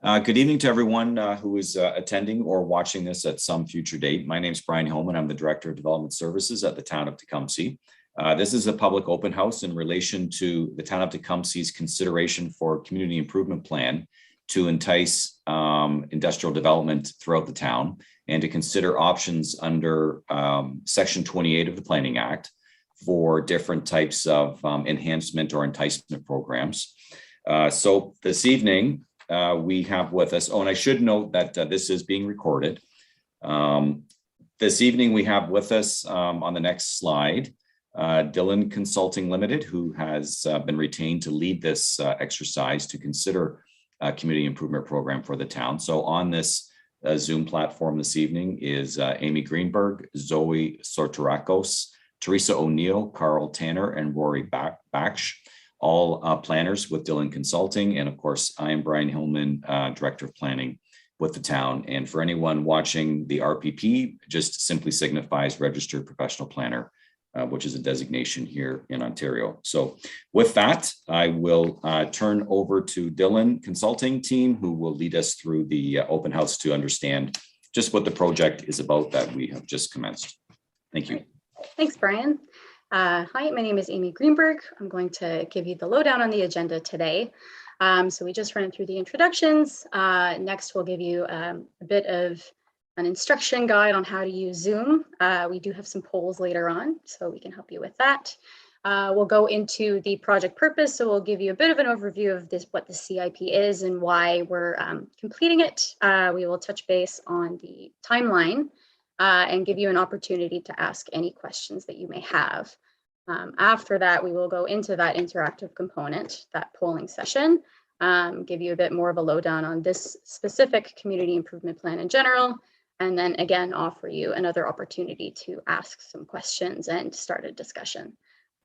Good evening to everyone who is attending or watching this at some future date. My name is Brian Hillman. I'm the Director of Development Services at the town of Tecumseh. This is a public open house in relation to the town of Tecumseh's consideration for community improvement plan to entice industrial development throughout the town and to consider options under Section 28 of the Planning Act for different types of enhancement or enticement programs. So this evening, we have with us, and I should note that this is being recorded. This evening, we have with us on the next slide, Dillon Consulting Limited, who has been retained to lead this exercise to consider a community improvement program for the town. So on this Zoom platform this evening is Amy Greenberg, Zoe Sortarakos, Teresa O'Neill, Carl Tanner, and Rory Baksh, all planners with Dillon Consulting. And of course, I am Brian Hillman, Director of Planning with the town. And for anyone watching, the RPP just simply signifies Registered Professional Planner, which is a designation here in Ontario. So with that, I will turn over to Dillon Consulting team, who will lead us through the open house to understand just what the project is about that we have just commenced. Thank you. Thanks, Brian. Hi, my name is Amy Greenberg. I'm going to give you the lowdown on the agenda today. So we just ran through the introductions. Next, we'll give you a bit of an instruction guide on how to use Zoom. We do have some polls later on, so we can help you with that. We'll go into the project purpose. So we'll give you a bit of an overview of what the CIP is and why we're completing it. We will touch base on the timeline and give you an opportunity to ask any questions that you may have. After that, we will go into that interactive component, that polling session, give you a bit more of a lowdown on this specific community improvement plan in general, and then again, offer you another opportunity to ask some questions and start a discussion.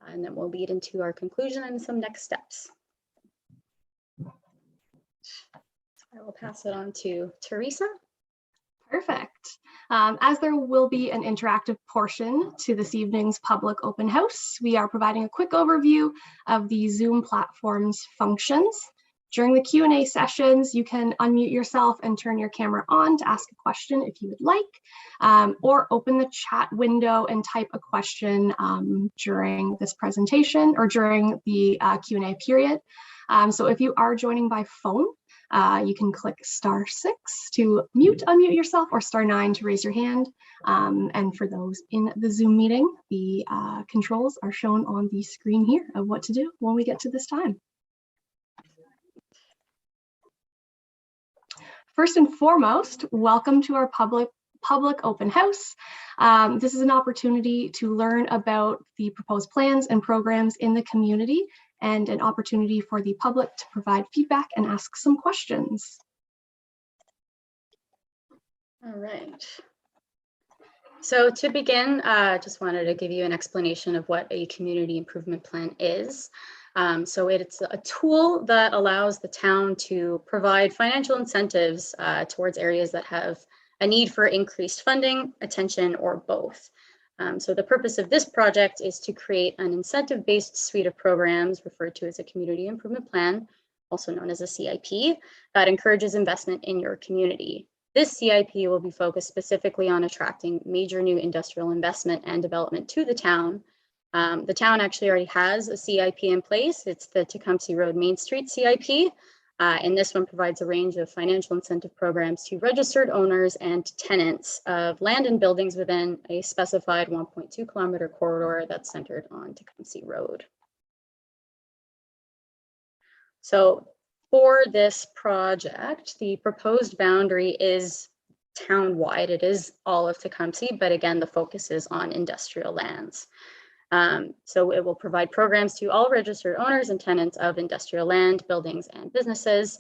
And then we'll lead into our conclusion and some next steps. So I will pass it on to Teresa. Perfect. As there will be an interactive portion to this evening's public open house, we are providing a quick overview of the Zoom platform's functions. During the Q&A sessions, you can unmute yourself and turn your camera on to ask a question if you would like, or open the chat window and type a question during this presentation or during the Q&A period. So if you are joining by phone, you can click *6 to unmute yourself, or *9 to raise your hand. And for those in the Zoom meeting, the controls are shown on the screen here of what to do when we get to this time. First and foremost, welcome to our public open house. This is an opportunity to learn about the proposed plans and programs in the community, and an opportunity for the public to provide feedback and ask some questions. All right. So to begin, just wanted to give you an explanation of what a community improvement plan is. So it's a tool that allows the town to provide financial incentives towards areas that have a need for increased funding, attention, or both. So the purpose of this project is to create an incentive-based suite of programs referred to as a community improvement plan, also known as a CIP, that encourages investment in your community. This CIP will be focused specifically on attracting major new industrial investment and development to the town. The town actually already has a CIP in place. It's the Tecumseh Road Main Street CIP. And this one provides a range of financial incentive programs to registered owners and tenants of land and buildings within a specified 1.2 kilometer corridor that's centered on Tecumseh Road. So for this project, the proposed boundary is town-wide. It is all of Tecumseh, but again, the focus is on industrial lands. So it will provide programs to all registered owners and tenants of industrial land, buildings, and businesses,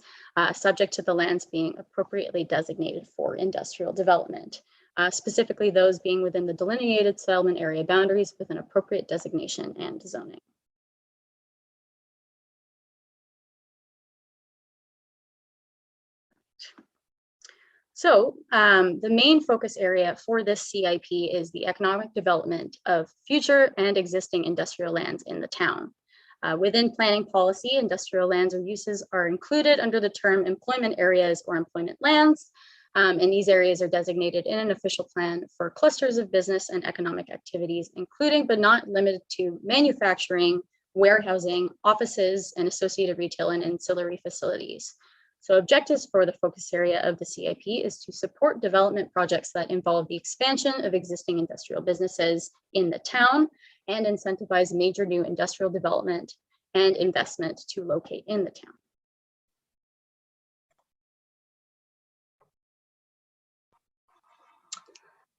subject to the lands being appropriately designated for industrial development, specifically those being within the delineated settlement area boundaries with an appropriate designation and zoning. So the main focus area for this CIP is the economic development of future and existing industrial lands in the town. Within planning policy, industrial lands or uses are included under the term employment areas or employment lands. And these areas are designated in an official plan for clusters of business and economic activities, including but not limited to manufacturing, warehousing, offices, and associated retail and ancillary facilities. So objectives for the focus area of the CIP is to support development projects that involve the expansion of existing industrial businesses in the town and incentivize major new industrial development and investment to locate in the town.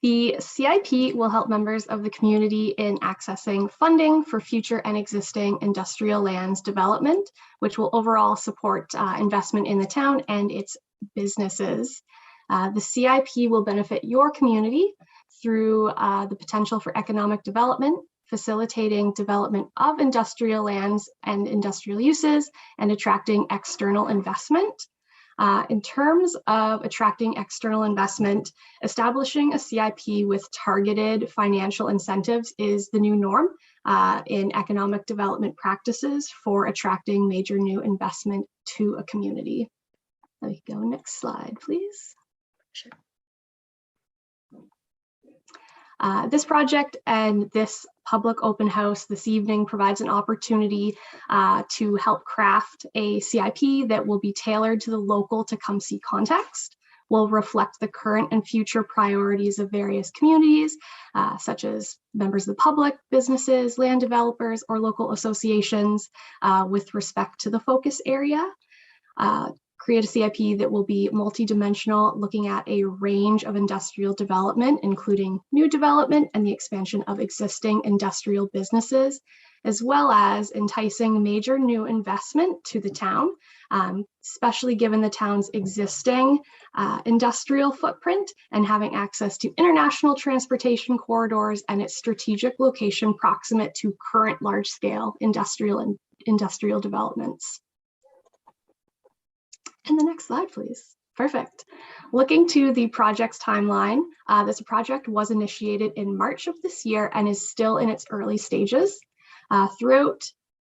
The CIP will help members of the community in accessing funding for future and existing industrial lands development, which will overall support investment in the town and its businesses. The CIP will benefit your community through the potential for economic development, facilitating development of industrial lands and industrial uses, and attracting external investment. In terms of attracting external investment, establishing a CIP with targeted financial incentives is the new norm in economic development practices for attracting major new investment to a community. Let me go next slide, please. Sure. This project and this public open house this evening provides an opportunity to help craft a CIP that will be tailored to the local Tecumseh context, will reflect the current and future priorities of various communities, such as members of the public, businesses, land developers, or local associations with respect to the focus area. Create a CIP that will be multidimensional, looking at a range of industrial development, including new development and the expansion of existing industrial businesses, as well as enticing major new investment to the town, especially given the town's existing industrial footprint and having access to international transportation corridors and its strategic location proximate to current large-scale industrial developments. And the next slide, please. Perfect. Looking to the project's timeline, this project was initiated in March of this year and is still in its early stages. Throughout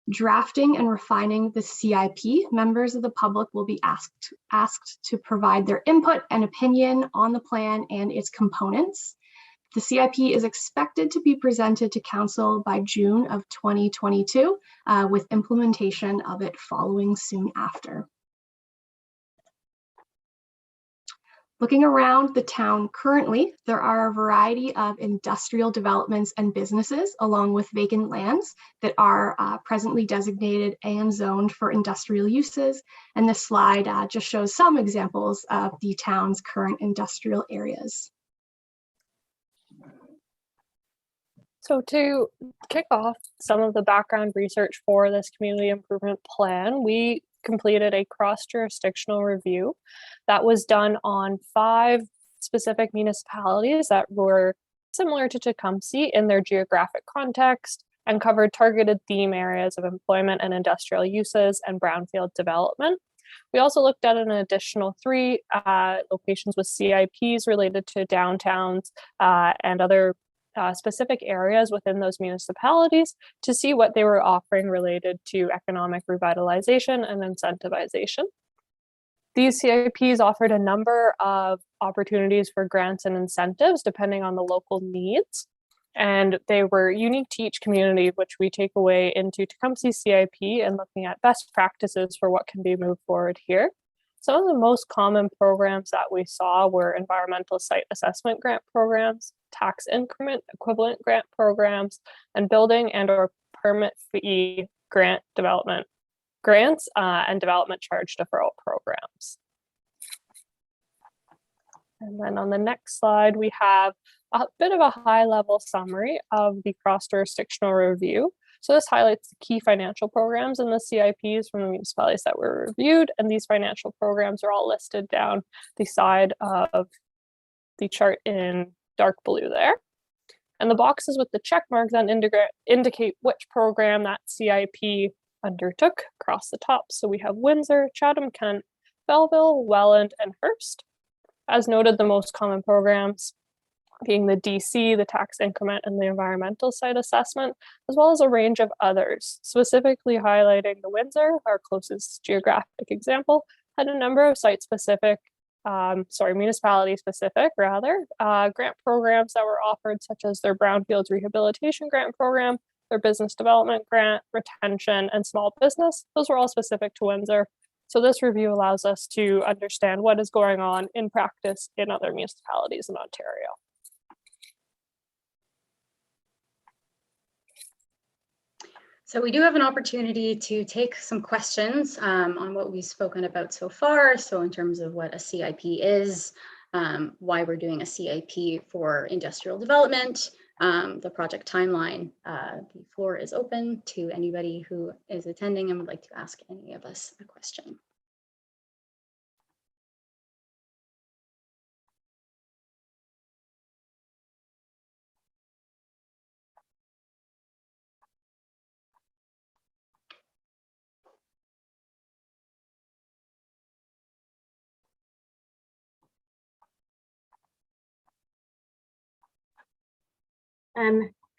drafting and refining the CIP, members of the public will be asked to provide their input and opinion on the plan and its components. The CIP is expected to be presented to Council by June of 2022, with implementation of it following soon after. Looking around the town currently, there are a variety of industrial developments and businesses, along with vacant lands that are presently designated and zoned for industrial uses. And this slide just shows some examples of the town's current industrial areas. So to kick off some of the background research for this community improvement plan, we completed a cross-jurisdictional review that was done on 5 specific municipalities that were similar to Tecumseh in their geographic context and covered targeted theme areas of employment and industrial uses and brownfield development. We also looked at an additional 3 locations with CIPs related to downtowns and other specific areas within those municipalities to see what they were offering related to economic revitalization and incentivization. These CIPs offered a number of opportunities for grants and incentives depending on the local needs, and they were unique to each community, which we take away into Tecumseh CIP and looking at best practices for what can be moved forward here. Some of the most common programs that we saw were environmental site assessment grant programs, tax increment equivalent grant programs, and building and/or permit fee grant development grants and development charge deferral programs. And then on the next slide, we have a bit of a high-level summary of the cross-jurisdictional review. So this highlights the key financial programs in the CIPs from the municipalities that were reviewed, and these financial programs are all listed down the side of the chart in dark blue there. And the boxes with the check mark then indicate which program that CIP undertook across the top. So we have Windsor, Chatham-Kent, Belleville, Welland, and Hearst. As noted, the most common programs being the DC, the tax increment, and the environmental site assessment, as well as a range of others, specifically highlighting the Windsor, our closest geographic example, had a number of site-specific, municipality-specific rather, grant programs that were offered, such as their Brownfields Rehabilitation Grant Program, their Business Development Grant, Retention, and Small Business. Those were all specific to Windsor. So this review allows us to understand what is going on in practice in other municipalities in Ontario. So we do have an opportunity to take some questions on what we've spoken about so far. So in terms of what a CIP is, why we're doing a CIP for industrial development, the project timeline. The floor is open to anybody who is attending and would like to ask any of us a question.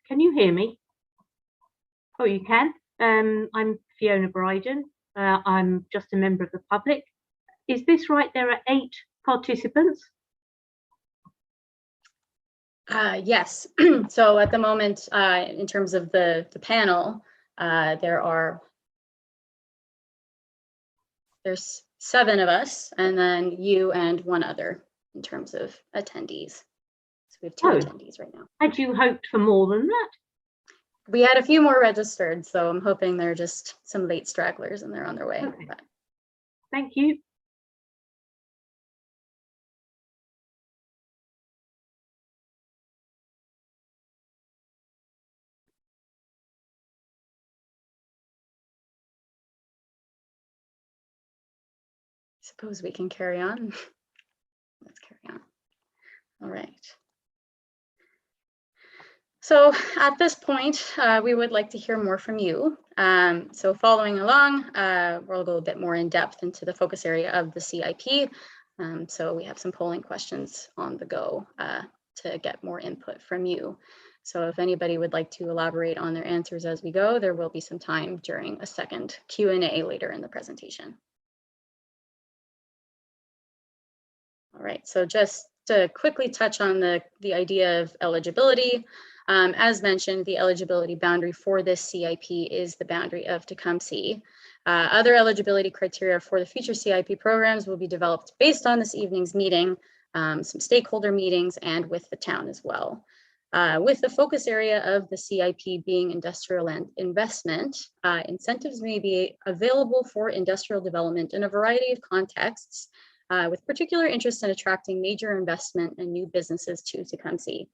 Can you hear me? Oh, you can. I'm Fiona Bryden. I'm just a member of the public. Is this right? There are 8 participants? Yes. So at the moment, in terms of the panel, there's 7 of us, and then you and 1 other in terms of attendees. So we have 2 attendees right now. Had you hoped for more than that? We had a few more registered, so I'm hoping they're just some late stragglers and they're on their way. Okay. Thank you. Suppose we can carry on. Let's carry on. All right. So at this point, we would like to hear more from you. So following along, we'll go a bit more in depth into the focus area of the CIP. So we have some polling questions on the go to get more input from you. So if anybody would like to elaborate on their answers as we go, there will be some time during a second Q&A later in the presentation. All right, so just to quickly touch on the idea of eligibility. As mentioned, the eligibility boundary for this CIP is the boundary of Tecumseh. Other eligibility criteria for the future CIP programs will be developed based on this evening's meeting, some stakeholder meetings, and with the town as well. With the focus area of the CIP being industrial land investment, incentives may be available for industrial development in a variety of contexts, with particular interest in attracting major investment and new businesses to Tecumseh.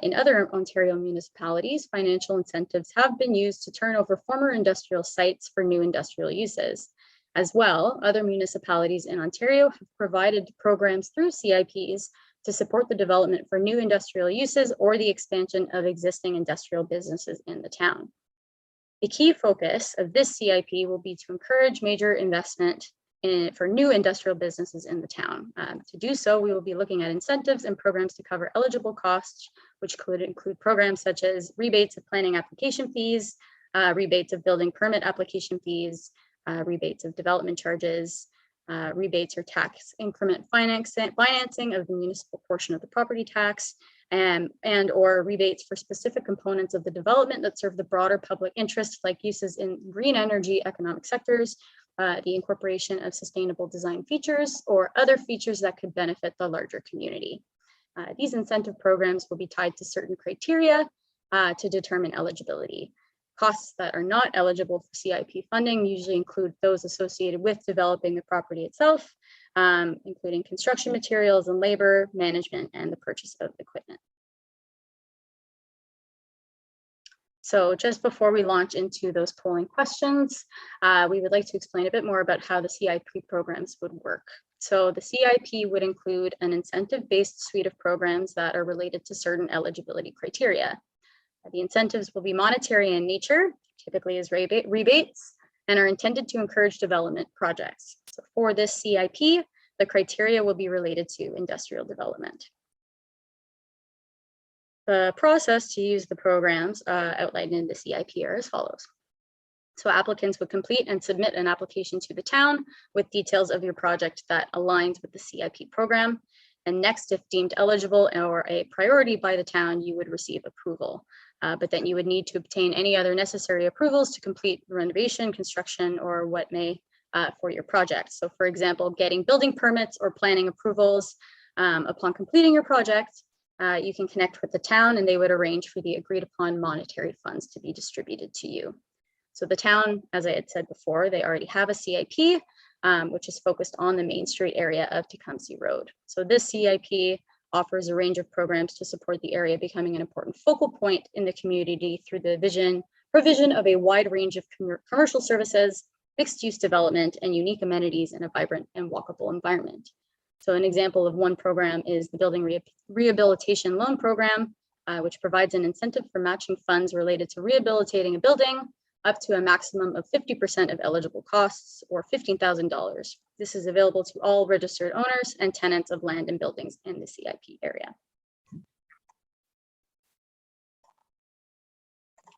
In other Ontario municipalities, financial incentives have been used to turn over former industrial sites for new industrial uses. As well, other municipalities in Ontario have provided programs through CIPs to support the development for new industrial uses or the expansion of existing industrial businesses in the town. The key focus of this CIP will be to encourage major investment for new industrial businesses in the town. To do so, we will be looking at incentives and programs to cover eligible costs, which could include programs such as rebates of planning application fees, rebates of building permit application fees, rebates of development charges, rebates or tax increment financing of the municipal portion of the property tax, and or rebates for specific components of the development that serve the broader public interest, like uses in green energy economic sectors, the incorporation of sustainable design features, or other features that could benefit the larger community. These incentive programs will be tied to certain criteria to determine eligibility. Costs that are not eligible for CIP funding usually include those associated with developing the property itself, including construction materials and labor, management, and the purchase of equipment. So just before we launch into those polling questions, we would like to explain a bit more about how the CIP programs would work. So the CIP would include an incentive-based suite of programs that are related to certain eligibility criteria. The incentives will be monetary in nature, typically as rebates, and are intended to encourage development projects. So for this CIP, the criteria will be related to industrial development. the process to use the programs outlined in the CIP are as follows. So applicants would complete and submit an application to the town with details of your project that aligns with the CIP program. And next, if deemed eligible or a priority by the town, you would receive approval. But then you would need to obtain any other necessary approvals to complete renovation, construction, or what may for your project. So for example, getting building permits or planning approvals. Upon completing your project, you can connect with the town and they would arrange for the agreed upon monetary funds to be distributed to you. So the town, as I had said before, they already have a CIP, which is focused on the Main Street area of Tecumseh Road. So this CIP offers a range of programs to support the area becoming an important focal point in the community through the provision of a wide range of commercial services, mixed-use development, and unique amenities in a vibrant and walkable environment. So an example of one program is the Building Rehabilitation Loan Program, which provides an incentive for matching funds related to rehabilitating a building up to a maximum of 50% of eligible costs, or $15,000. This is available to all registered owners and tenants of land and buildings in the CIP area.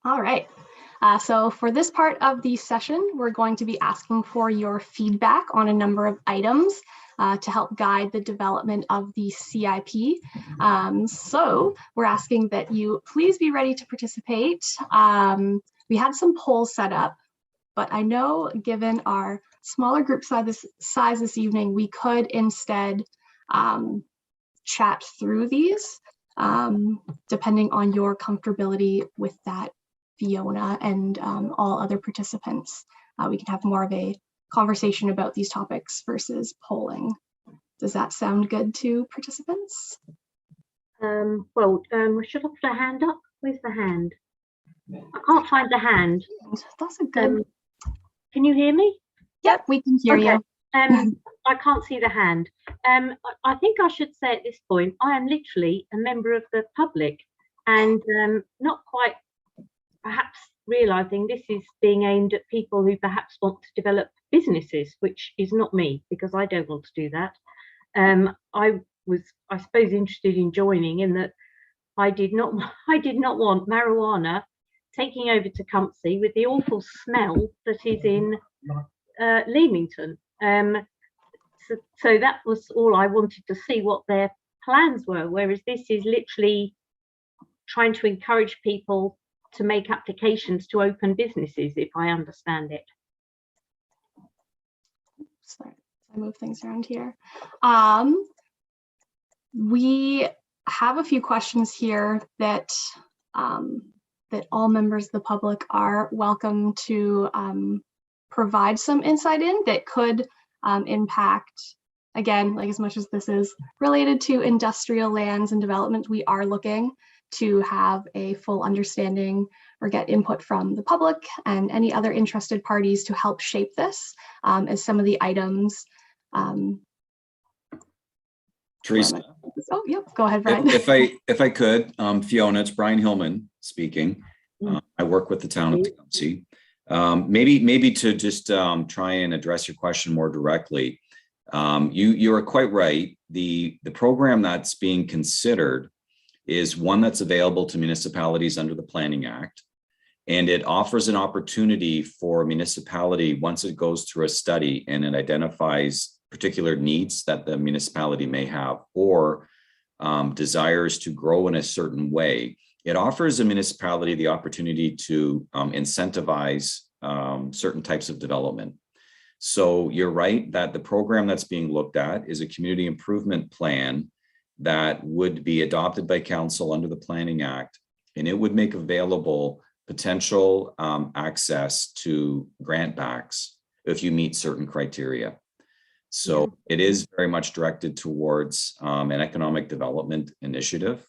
All right. So for this part of the session, we're going to be asking for your feedback on a number of items to help guide the development of the CIP. So we're asking that you please be ready to participate. We had some polls set up, but I know given our smaller group size this evening, we could instead chat through these, depending on your comfortability with that, Fiona, and all other participants. We can have more of a conversation about these topics versus polling. Does that sound good to participants? Should I put a hand up? Where's the hand? I can't find the hand. That's a good. Can you hear me? Yep, we can hear you. I can't see the hand. I think I should say at this point, I am literally a member of the public and not quite perhaps realizing this is being aimed at people who perhaps want to develop businesses, which is not me, because I don't want to do that. I was, I suppose, interested in joining in that I did not want marijuana taking over Tecumseh with the awful smell that is in Leamington. So that was all I wanted to see, what their plans were, whereas this is literally trying to encourage people to make applications to open businesses, if I understand it. Sorry, I move things around here. We have a few questions here that that all members of the public are welcome to provide some insight in that could impact, again, like as much as this is related to industrial lands and development, we are looking to have a full understanding or get input from the public and any other interested parties to help shape this as some of the items. Teresa. Oh, yep. Go ahead, Brian. If I could, Fiona, it's Brian Hillman speaking. I work with the town of Tecumseh. Maybe to just try and address your question more directly. You are quite right. The program that's being considered is one that's available to municipalities under the Planning Act, and it offers an opportunity for a municipality, once it goes through a study and it identifies particular needs that the municipality may have or desires to grow in a certain way. It offers a municipality the opportunity to incentivize certain types of development. So you're right that the program that's being looked at is a community improvement plan that would be adopted by council under the Planning Act, and it would make available potential access to grant backs if you meet certain criteria. So it is very much directed towards an economic development initiative,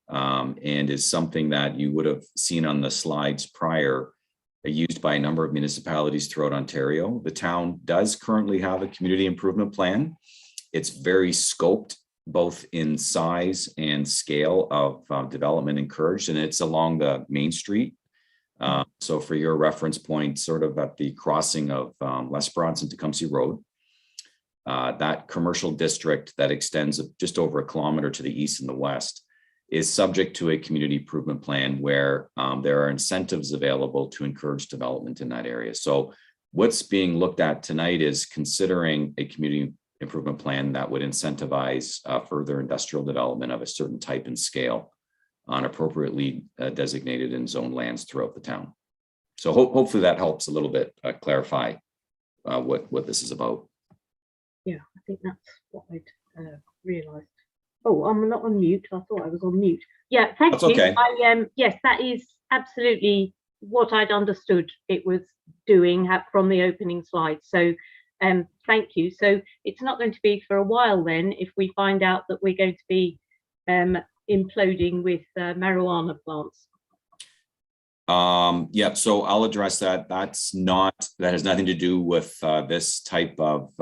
and is something that you would have seen on the slides prior, used by a number of municipalities throughout Ontario. The town does currently have a community improvement plan. It's very scoped, both in size and scale of development encouraged, and it's along the Main Street. So for your reference point, sort of at the crossing of Lesperance and Tecumseh Road, that commercial district that extends just over a kilometer to the east and the west is subject to a community improvement plan where there are incentives available to encourage development in that area. So what's being looked at tonight is considering a community improvement plan that would incentivize further industrial development of a certain type and scale on appropriately designated and zoned lands throughout the town. So hopefully that helps a little bit clarify what this is about. Yeah, I think that's what I'd realised. Oh, I'm not on mute. I thought I was on mute. Yeah, thank That's you. okay. Yes, that is absolutely what I'd understood it was doing from the opening slide. So thank you. So it's not going to be for a while then if we find out that we're going to be imploding with marijuana plants. Yeah, so I'll address that. That has nothing to do with this type of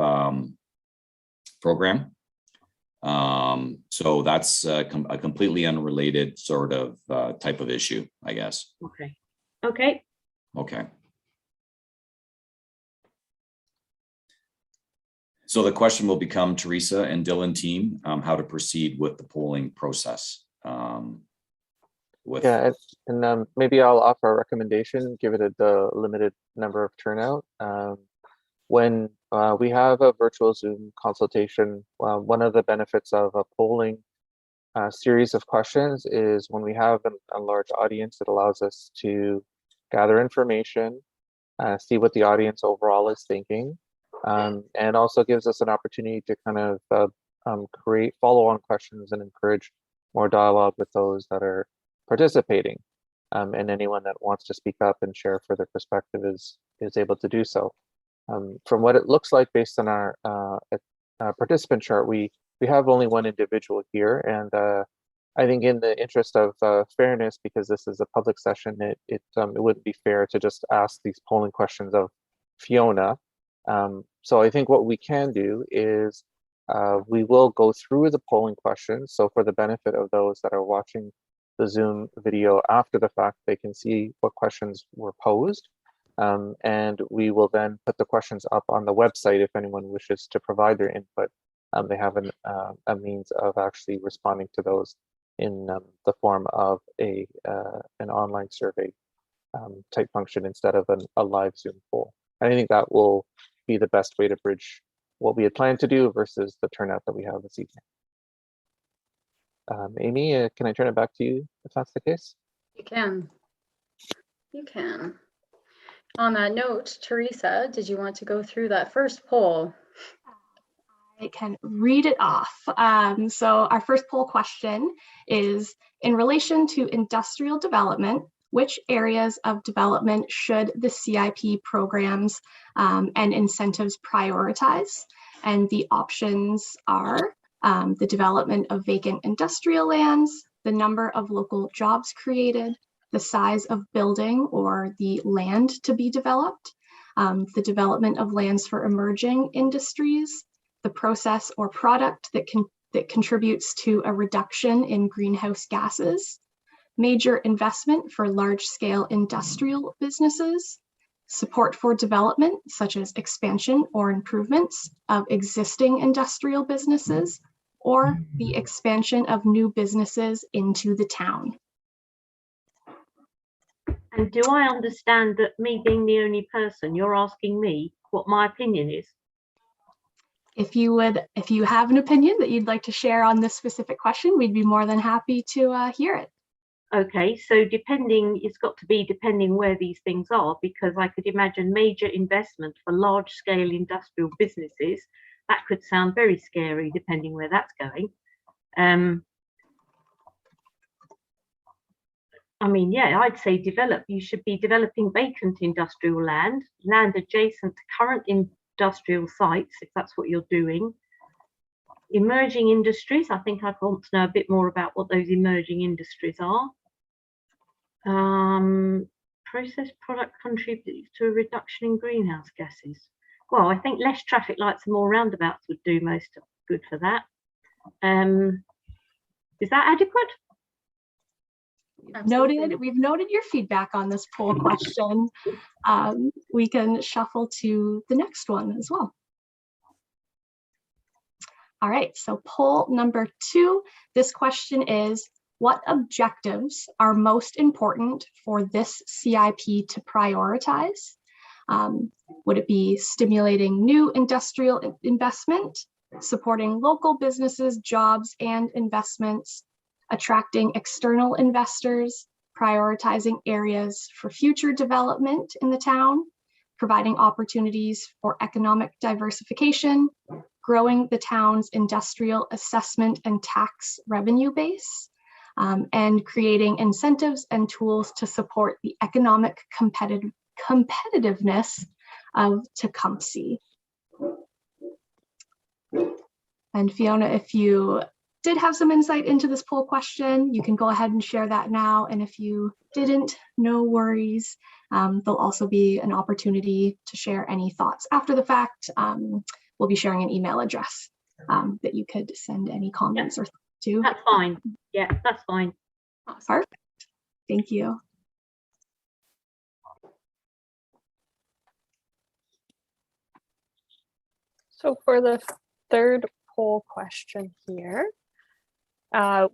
program. So that's a completely unrelated sort of type of issue, I guess. Okay. Okay. Okay. So the question will become, Teresa and Dylan team, how to proceed with the polling process. Yeah, and maybe I'll offer a recommendation, given the limited number of turnout. When we have a virtual Zoom consultation, one of the benefits of a polling series of questions is when we have a large audience, it allows us to gather information, see what the audience overall is thinking, and also gives us an opportunity to kind of create follow-on questions and encourage more dialogue with those that are participating, and anyone that wants to speak up and share further perspective is able to do so. From what it looks like based on our participant chart, we have only one individual here, and I think in the interest of fairness, because this is a public session, it wouldn't be fair to just ask these polling questions of Fiona. So I think what we can do is we will go through the polling questions. So for the benefit of those that are watching the Zoom video after the fact, they can see what questions were posed. And we will then put the questions up on the website if anyone wishes to provide their input. They have a means of actually responding to those in the form of an online survey type function instead of a live Zoom poll. And I think that will be the best way to bridge what we had planned to do versus the turnout that we have this evening. Amy, can I turn it back to you if that's the case? You can. You can. On that note, Teresa, did you want to go through that first poll? I can read it off. So our first poll question is, in relation to industrial development, which areas of development should the CIP programs and incentives prioritize? And the options are the development of vacant industrial lands, the number of local jobs created, the size of building or the land to be developed, the development of lands for emerging industries, the process or product that contributes to a reduction in greenhouse gases, major investment for large-scale industrial businesses, support for development such as expansion or improvements of existing industrial businesses, or the expansion of new businesses into the town. And do I understand that me being the only person, you're asking me what my opinion is? If you have an opinion that you'd like to share on this specific question, we'd be more than happy to hear it. Okay, so it's got to be depending where these things are, because I could imagine major investment for large scale industrial businesses. That could sound very scary depending where that's going. I mean, yeah, I'd say you should be developing vacant industrial land adjacent to current industrial sites, if that's what you're doing. Emerging industries, I think I'd want to know a bit more about what those emerging industries are. Processed product contributes to a reduction in greenhouse gases. Well, I think less traffic lights and more roundabouts would do most good for that. Is that adequate? We've noted your feedback on this poll question. We can shuffle to the next one as well. All right, so poll number 2, this question is, what objectives are most important for this CIP to prioritize? Would it be stimulating new industrial investment, supporting local businesses, jobs, and investments, attracting external investors, prioritizing areas for future development in the town, providing opportunities for economic diversification, growing the town's industrial assessment and tax revenue base, and creating incentives and tools to support the economic competitiveness of Tecumseh. And Fiona, if you did have some insight into this poll question, you can go ahead and share that now. And if you didn't, no worries. There'll also be an opportunity to share any thoughts after the fact. We'll be sharing an email address that you could send any comments or to. That's fine. Yeah, that's fine. Perfect. Thank you. So for the third poll question here,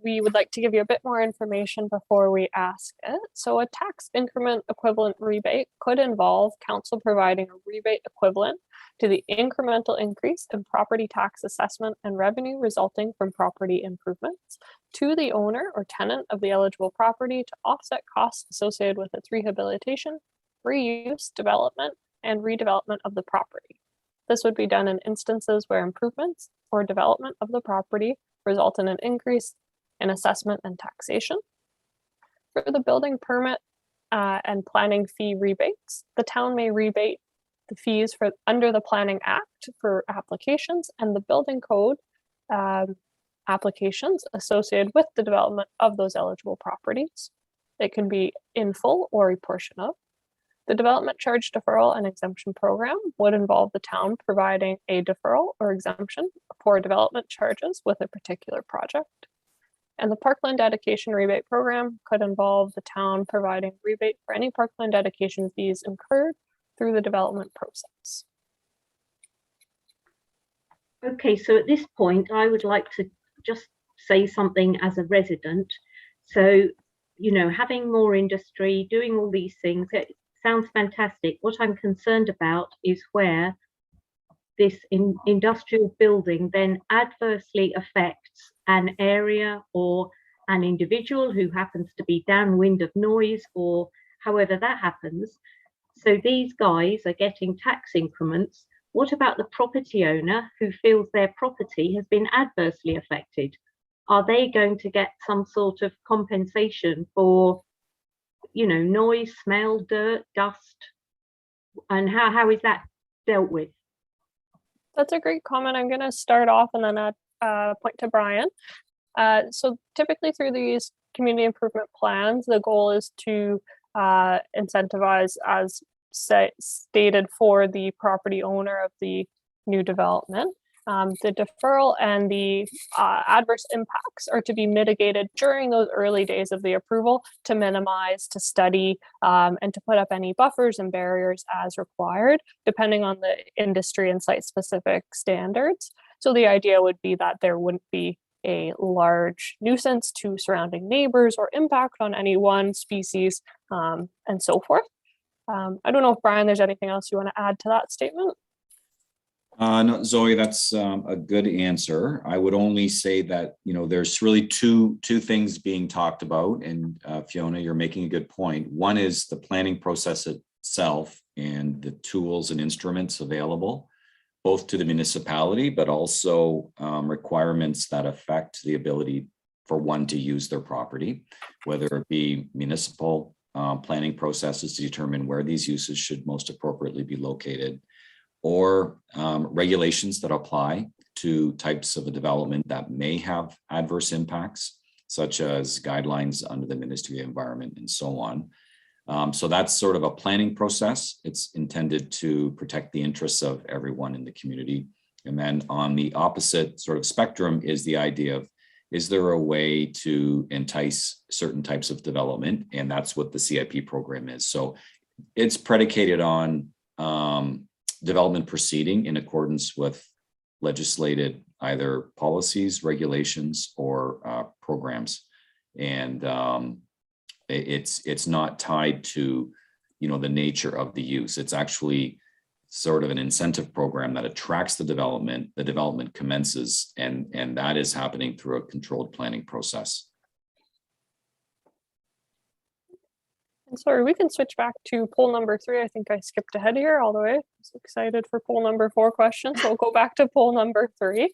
we would like to give you a bit more information before we ask it. So a tax increment equivalent rebate could involve council providing a rebate equivalent to the incremental increase in property tax assessment and revenue resulting from property improvements to the owner or tenant of the eligible property to offset costs associated with its rehabilitation, reuse, development, and redevelopment of the property. This would be done in instances where improvements or development of the property result in an increase in assessment and taxation. For the building permit and planning fee rebates, the town may rebate the fees for under the Planning Act for applications and the building code applications associated with the development of those eligible properties. It can be in full or a portion of. The development charge deferral and exemption program would involve the town providing a deferral or exemption for development charges with a particular project. And the parkland dedication rebate program could involve the town providing rebate for any parkland dedication fees incurred through the development process. Okay, so at this point, I would like to just say something as a resident. So, you know, having more industry, doing all these things, it sounds fantastic. What I'm concerned about is where this industrial building then adversely affects an area or an individual who happens to be downwind of noise or however that happens. So these guys are getting tax increments. What about the property owner who feels their property has been adversely affected? Are they going to get some sort of compensation for, you know, noise, smell, dirt, dust? And how is that dealt with? That's a great comment. I'm going to start off and then point to Brian. So typically through these community improvement plans, the goal is to incentivize, as stated, for the property owner of the new development. The deferral and the adverse impacts are to be mitigated during those early days of the approval to minimize, to study, and to put up any buffers and barriers as required, depending on the industry and site-specific standards. So the idea would be that there wouldn't be a large nuisance to surrounding neighbors or impact on any one species, and so forth. I don't know if, Brian, there's anything else you want to add to that statement? No, Zoe, that's a good answer. I would only say that, you know, there's really two things being talked about. And Fiona, you're making a good point. One is the planning process itself and the tools and instruments available, both to the municipality, but also requirements that affect the ability for one to use their property, whether it be municipal planning processes to determine where these uses should most appropriately be located, or regulations that apply to types of a development that may have adverse impacts, such as guidelines under the Ministry of Environment and so on. So that's sort of a planning process. It's intended to protect the interests of everyone in the community. And then on the opposite sort of spectrum is the idea of, is there a way to entice certain types of development? And that's what the CIP program is. So it's predicated on development proceeding in accordance with legislated either policies, regulations, or programs. And it's not tied to, the nature of the use. It's actually sort of an incentive program that attracts the development commences, and that is happening through a controlled planning process. And sorry, we can switch back to poll number 3. I think I skipped ahead here all the way. I was excited for poll number 4 questions. So we'll go back to poll number 3.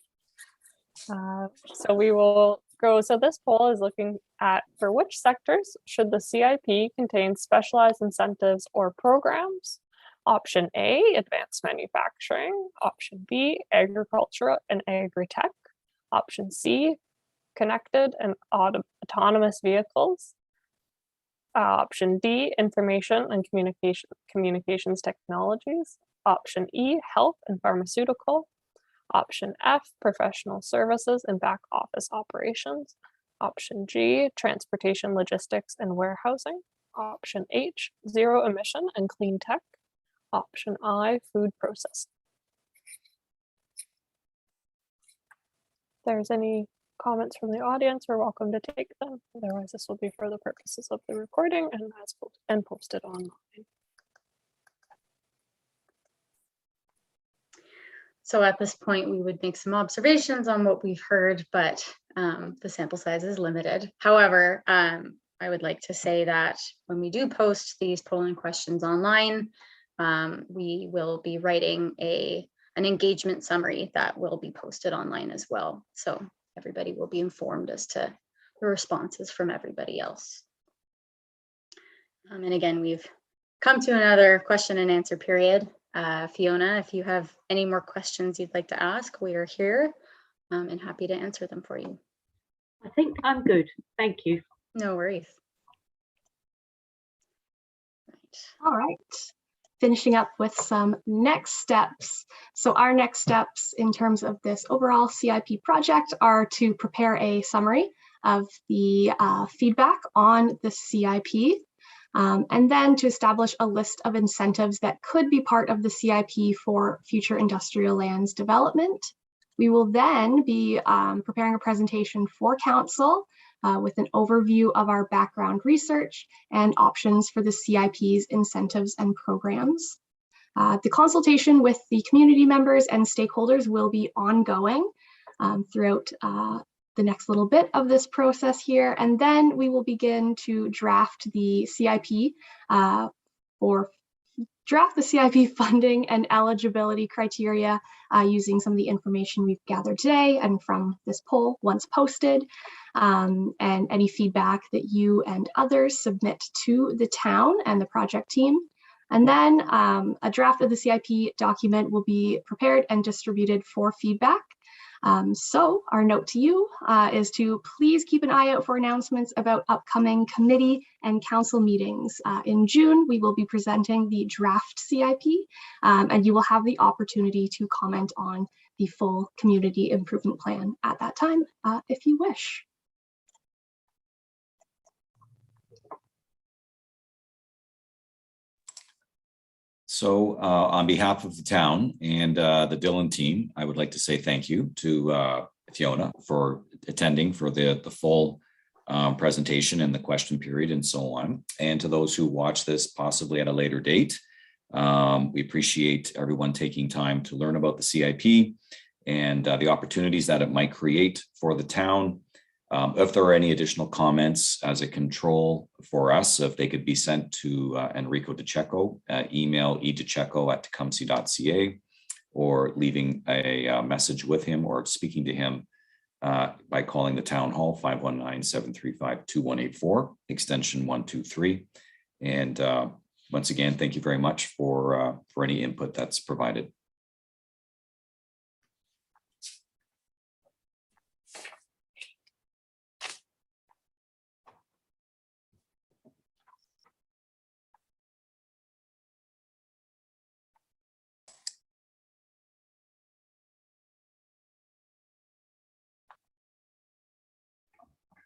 So we will go. So this poll is looking at, for which sectors should the CIP contain specialized incentives or programs? Option A, advanced manufacturing. Option B, agriculture and agri-tech. Option C, connected and autonomous vehicles. Option D, information and communications technologies. Option E, health and pharmaceutical. Option F, professional services and back office operations. Option G, transportation, logistics and warehousing. Option H, zero emission and clean tech. Option I, food processing. If there's any comments from the audience, we're welcome to take them. Otherwise, this will be for the purposes of the recording and posted online. So at this point, we would make some observations on what we've heard, but the sample size is limited. However, I would like to say that when we do post these polling questions online, we will be writing an engagement summary that will be posted online as well. So everybody will be informed as to the responses from everybody else. And again, we've come to another question and answer period. Fiona, if you have any more questions you'd like to ask, we are here and happy to answer them for you. I think I'm good. Thank you. No worries. All right. Finishing up with some next steps. So our next steps in terms of this overall CIP project are to prepare a summary of the feedback on the CIP, and then to establish a list of incentives that could be part of the CIP for future industrial lands development. We will then be preparing a presentation for council with an overview of our background research and options for the CIP's incentives and programs. The consultation with the community members and stakeholders will be ongoing throughout the next little bit of this process here, and then we will begin to draft the CIP funding and eligibility criteria using some of the information we've gathered today and from this poll once posted, and any feedback that you and others submit to the town and the project team. And then a draft of the CIP document will be prepared and distributed for feedback. So our note to you is to please keep an eye out for announcements about upcoming committee and council meetings. In June, we will be presenting the draft CIP, and you will have the opportunity to comment on the full community improvement plan at that time, if you wish. So on behalf of the town and the Dillon team, I would like to say thank you to Fiona for attending for the full presentation and the question period and so on. And to those who watch this possibly at a later date, we appreciate everyone taking time to learn about the CIP and the opportunities that it might create for the town. If there are any additional comments as a control for us, if they could be sent to Enrico DeCecco, email edececco@tecumseh.ca, or leaving a message with him or speaking to him by calling the town hall 519-735-2184, extension 123. And once again, thank you very much for any input that's provided.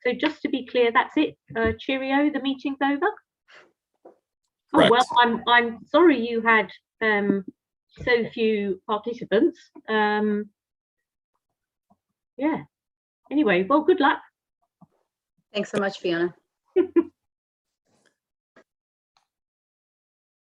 So just to be clear, that's it. Cheerio, the meeting's over. Correct. Oh, well, I'm sorry you had so few participants. Yeah. Anyway, well, good luck. Thanks so much, Fiona.